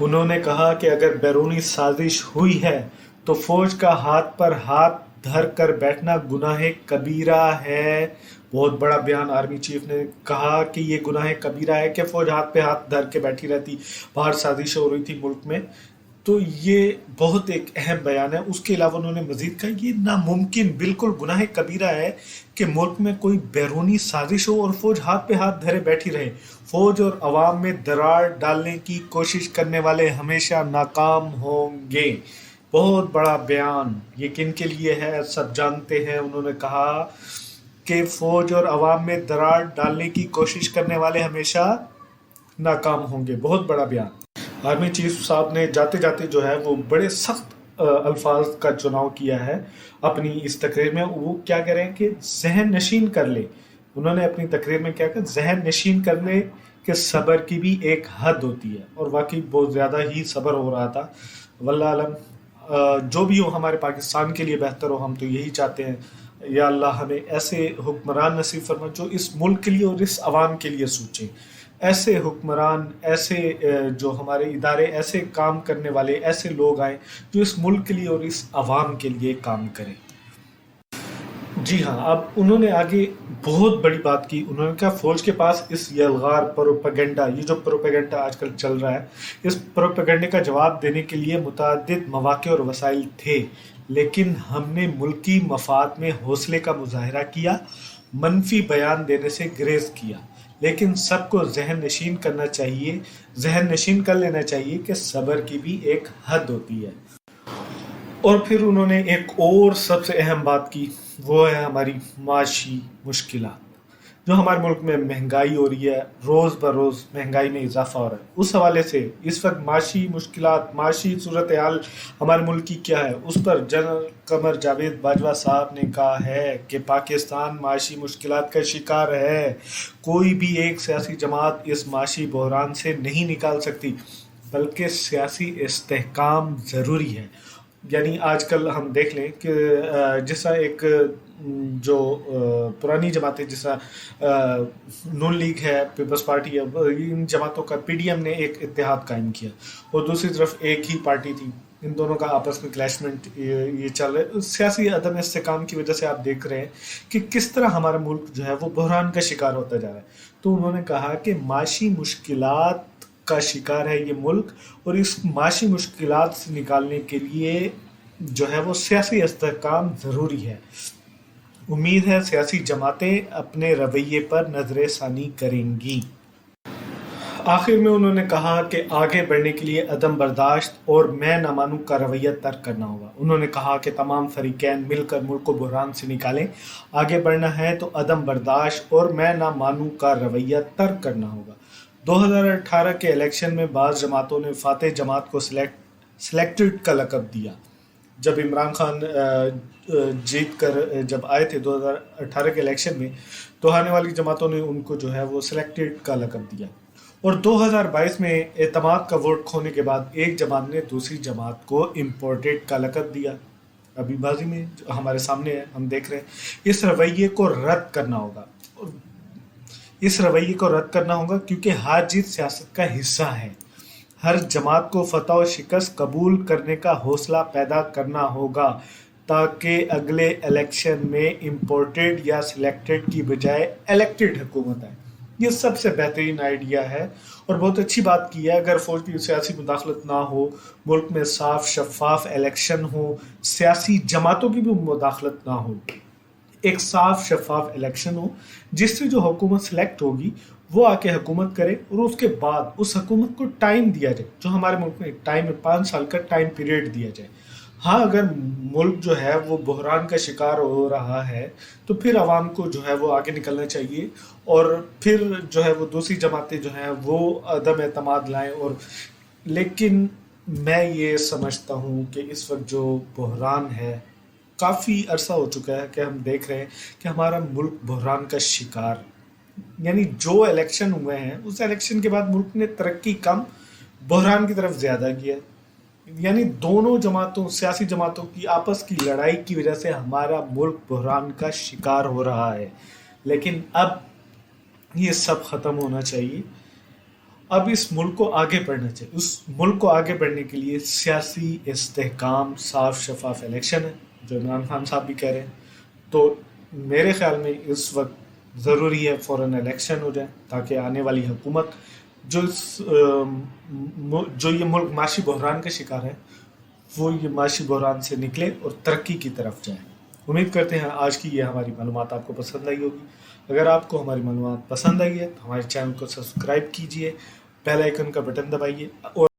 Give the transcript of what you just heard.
انہوں نے کہا کہ اگر بیرونی سازش ہوئی ہے تو فوج کا ہاتھ پر ہاتھ دھر کر بیٹھنا گناہ کبیرہ ہے۔ بہت بڑا بیان آرمی چیف نے کہا کہ یہ گناہ کبیرہ ہے کہ فوج ہاتھ پہ ہاتھ دھر کے بیٹھی رہتی، باہر سازش ہو رہی تھی ملک میں۔ تو یہ بہت ایک اہم بیان ہے۔ اس کے علاوہ انہوں نے مزید کہا یہ ناممکن، بالکل گناہ کبیرہ ہے کہ ملک میں کوئی بیرونی سازش ہو اور فوج ہاتھ پہ ہاتھ دھرے بیٹھی رہے۔ فوج اور عوام میں دراڑ ڈالنے کی کوشش کرنے والے ہمیشہ ناکام ہوں گے۔ بہت بڑا بیان، یہ کن کے لیے ہے سب جانتے ہیں۔ انہوں نے کہا کہ فوج اور عوام میں دراڑ ڈالنے کی کوشش کرنے والے ہمیشہ ناکام ہوں گے۔ بہت بڑا بیان۔ آرمی چیف صاحب نے جاتے جاتے جو ہے وہ بڑے سخت الفاظ کا چناؤ کیا ہے اپنی اس تقریر میں۔ وہ کیا کہہ رہے ہیں کہ ذہن نشین کر لے، انہوں نے اپنی تقریر میں کیا کہا، ذہن نشین کر لے کہ صبر کی بھی ایک حد ہوتی ہے۔ اور واقعی بہت زیادہ ہی صبر ہو رہا تھا۔ واللہ عالم، جو بھی ہو ہمارے پاکستان کے لیے بہتر ہو، ہم تو یہی چاہتے ہیں۔ یا اللہ ہمیں ایسے حکمران نصیب فرما جو اس ملک کے لیے اور اس عوام کے لیے سوچیں۔ ایسے حکمران، ایسے جو ہمارے ادارے، ایسے کام کرنے والے، ایسے لوگ آئیں جو اس ملک کے لیے اور اس عوام کے لیے کام کریں۔ جی ہاں، اب انہوں نے آگے بہت بڑی بات کی۔ انہوں نے کہا فوج کے پاس اس یلغار پروپیگنڈا، یہ جو پروپیگنڈا آج کل چل رہا ہے، اس پروپیگنڈے کا جواب دینے کے لیے متعدد مواقع اور وسائل تھے، لیکن ہم نے ملکی مفاد میں حوصلے کا مظاہرہ کیا، منفی بیان دینے سے گریز کیا، لیکن سب کو ذہن نشین کرنا چاہیے، ذہن نشین کر لینا چاہیے کہ صبر کی بھی ایک حد ہوتی ہے۔ اور پھر انہوں نے ایک اور سب سے اہم بات کی، وہ ہے ہماری معاشی مشکلات۔ جو ہمارے ملک میں مہنگائی ہو رہی ہے، روز بروز مہنگائی میں اضافہ ہو رہا ہے، اس حوالے سے اس وقت معاشی مشکلات، معاشی صورتحال ہمارے ملک کی کیا ہے، اس پر جنرل قمر جاوید باجوہ صاحب نے کہا ہے کہ پاکستان معاشی مشکلات کا شکار ہے۔ کوئی بھی ایک سیاسی جماعت اس معاشی بحران سے نہیں نکال سکتی، بلکہ سیاسی استحکام ضروری ہے۔ یعنی آج کل ہم دیکھ لیں کہ جس طرح ایک جو پرانی جماعتیں، جس طرح نون لیگ ہے، پیپلز پارٹی ہے، ان جماعتوں کا پی ڈی ایم نے ایک اتحاد قائم کیا، اور دوسری طرف ایک ہی پارٹی تھی، ان دونوں کا آپس میں کلیشمنٹ یہ چل رہا ہے۔ سیاسی عدم استحکام کی وجہ سے آپ دیکھ رہے ہیں کہ کس طرح ہمارا ملک جو ہے وہ بحران کا شکار ہوتا جا رہا ہے۔ تو انہوں نے کہا کہ معاشی مشکلات کا شکار ہے یہ ملک، اور اس معاشی مشکلات سے نکالنے کے لیے جو ہے وہ سیاسی استحکام ضروری ہے۔ امید ہے سیاسی جماعتیں اپنے رویے پر نظر ثانی کریں گی۔ آخر میں انہوں نے کہا کہ آگے بڑھنے کے لیے عدم برداشت اور میں نہ مانوں کا رویہ ترک کرنا ہوگا۔ انہوں نے کہا کہ تمام فریقین مل کر ملک کو بحران سے نکالیں، آگے بڑھنا ہے تو عدم برداشت اور میں نہ مانوں کا رویہ ترک کرنا ہوگا۔ 2018 کے الیکشن میں بعض جماعتوں نے فاتح جماعت کو سلیکٹڈ کا لقب دیا۔ جب عمران خان جیت کر جب آئے تھے 2018 کے الیکشن میں، تو آنے والی جماعتوں نے ان کو جو ہے وہ سلیکٹڈ کا لقب دیا، اور 2022 میں اعتماد کا ووٹ کھونے کے بعد ایک جماعت نے دوسری جماعت کو امپورٹڈ کا لقب دیا۔ ابھی بازی میں ہمارے سامنے ہے، ہم دیکھ رہے ہیں۔ اس رویے کو رد کرنا ہوگا، اس رویے کو رد کرنا ہوگا کیونکہ ہار جیت سیاست کا حصہ ہے۔ ہر جماعت کو فتح و شکست قبول کرنے کا حوصلہ پیدا کرنا ہوگا تاکہ اگلے الیکشن میں امپورٹڈ یا سلیکٹڈ کی بجائے الیکٹڈ حکومت آئے۔ یہ سب سے بہترین آئیڈیا ہے اور بہت اچھی بات کی ہے۔ اگر فوج کی سیاسی مداخلت نہ ہو، ملک میں صاف شفاف الیکشن ہو، سیاسی جماعتوں کی بھی مداخلت نہ ہو، ایک صاف شفاف الیکشن ہو، جس سے جو حکومت سلیکٹ ہوگی وہ آ کے حکومت کرے، اور اس کے بعد اس حکومت کو ٹائم دیا جائے، جو ہمارے ملک میں ایک ٹائم 5 سال کا ٹائم پیریڈ دیا جائے۔ ہاں، اگر ملک جو ہے وہ بحران کا شکار ہو رہا ہے تو پھر عوام کو جو ہے وہ آگے نکلنا چاہیے، اور پھر جو ہے وہ دوسری جماعتیں جو ہیں وہ عدم اعتماد لائیں۔ اور لیکن میں یہ سمجھتا ہوں کہ اس وقت جو بحران ہے، کافی عرصہ ہو چکا ہے کہ ہم دیکھ رہے ہیں کہ ہمارا ملک بحران کا شکار، یعنی جو الیکشن ہوئے ہیں اس الیکشن کے بعد ملک نے ترقی کم، بحران کی طرف زیادہ کیا، یعنی دونوں جماعتوں، سیاسی جماعتوں کی آپس کی لڑائی کی وجہ سے ہمارا ملک بحران کا شکار ہو رہا ہے۔ لیکن اب یہ سب ختم ہونا چاہیے، اب اس ملک کو آگے بڑھنا چاہیے. اس ملک کو آگے بڑھنے کے لیے سیاسی استحکام، صاف شفاف الیکشن ہے جو عمران خان صاحب بھی کہہ رہے ہیں. تو میرے خیال میں اس وقت ضروری ہے فوراً الیکشن ہو جائے تاکہ آنے والی حکومت جو جو یہ ملک معاشی بحران کا شکار ہے وہ یہ معاشی بحران سے نکلے اور ترقی کی طرف جائے. امید کرتے ہیں آج کی یہ ہماری معلومات آپ کو پسند آئی ہوگی. اگر آپ کو ہماری معلومات پسند آئی ہے تو ہمارے چینل کو سبسکرائب کیجئے، بیل آئیکن کا بٹن دبائیے اور